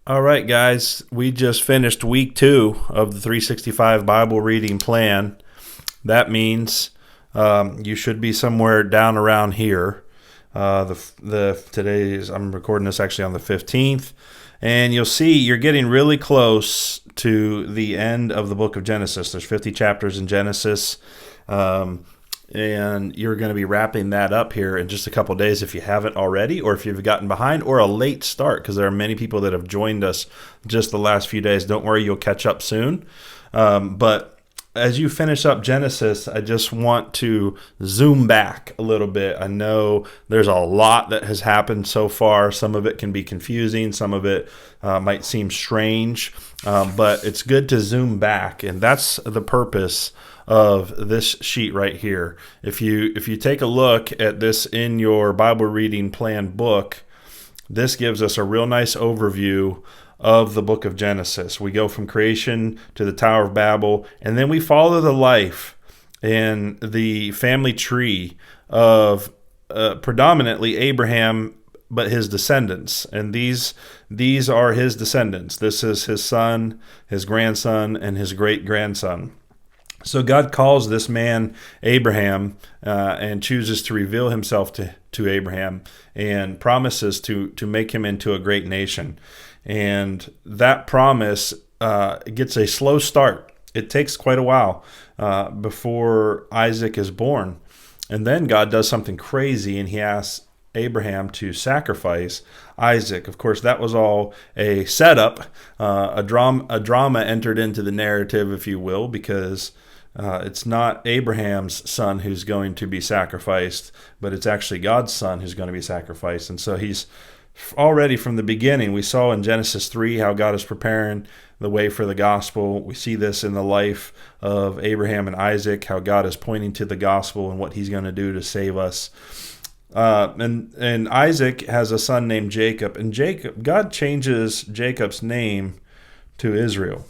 All right, guys, we just finished week 2 of the 365 Bible reading plan. That means you should be somewhere down around here. I'm recording this actually on the 15th, and you'll see you're getting really close to the end of the book of Genesis. There's 50 chapters in Genesis. And you're going to be wrapping that up here in just a couple of days if you haven't already, or if you've gotten behind, or a late start, because there are many people that have joined us just the last few days. Don't worry, you'll catch up soon. But as you finish up Genesis, I just want to zoom back a little bit. I know there's a lot that has happened so far. Some of it can be confusing. Some of it might seem strange, but it's good to zoom back, and that's the purpose of this sheet right here. If you take a look at this in your Bible reading plan book, this gives us a real nice overview of the book of Genesis. We go from creation to the Tower of Babel, and then we follow the life and the family tree of predominantly Abraham, but his descendants. And these are his descendants. This is his son, his grandson, and his great-grandson. So God calls this man Abraham and chooses to reveal himself to Abraham and promises to make him into a great nation. And that promise gets a slow start. It takes quite a while before Isaac is born. And then God does something crazy, and he asks Abraham to sacrifice Isaac. Of course, that was all a setup. A drama entered into the narrative, if you will, because it's not Abraham's son who's going to be sacrificed, but it's actually God's son who's going to be sacrificed. And so he's already from the beginning. We saw in Genesis 3 how God is preparing the way for the gospel. We see this in the life of Abraham and Isaac, how God is pointing to the gospel and what he's going to do to save us. And Isaac has a son named Jacob, and God changes Jacob's name to Israel.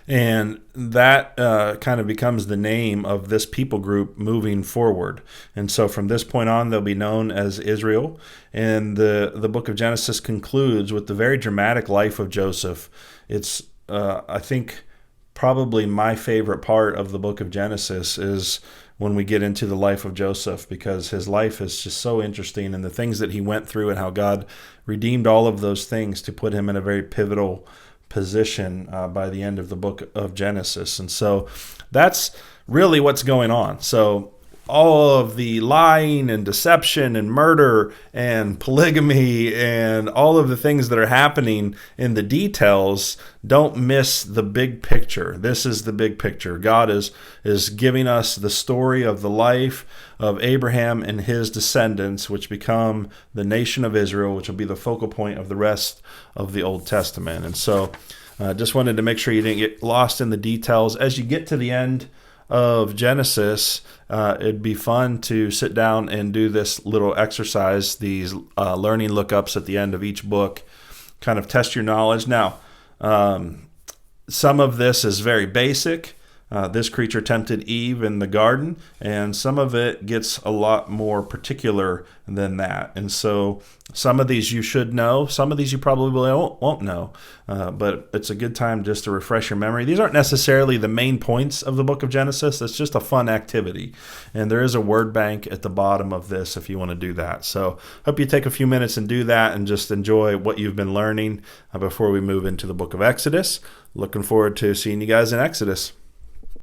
And that kind of becomes the name of this people group moving forward. And so from this point on, they'll be known as Israel. And the book of Genesis concludes with the very dramatic life of Joseph. It's, I think, probably my favorite part of the book of Genesis is when we get into the life of Joseph, because his life is just so interesting, and the things that he went through and how God redeemed all of those things to put him in a very pivotal position by the end of the book of Genesis. And so that's really what's going on. So all of the lying and deception and murder and polygamy and all of the things that are happening in the details, don't miss the big picture. This is the big picture. God is giving us the story of the life of Abraham and his descendants, which become the nation of Israel, which will be the focal point of the rest of the Old Testament. And so just wanted to make sure you didn't get lost in the details. As you get to the end of Genesis, it'd be fun to sit down and do this little exercise, these learning lookups at the end of each book, kind of test your knowledge. Now, some of this is very basic. This creature tempted Eve in the garden, and some of it gets a lot more particular than that. And so some of these you should know. Some of these you probably won't know. But it's a good time just to refresh your memory. These aren't necessarily the main points of the book of Genesis. It's just a fun activity. And there is a word bank at the bottom of this if you want to do that. So hope you take a few minutes and do that and just enjoy what you've been learning before we move into the book of Exodus. Looking forward to seeing you guys in Exodus.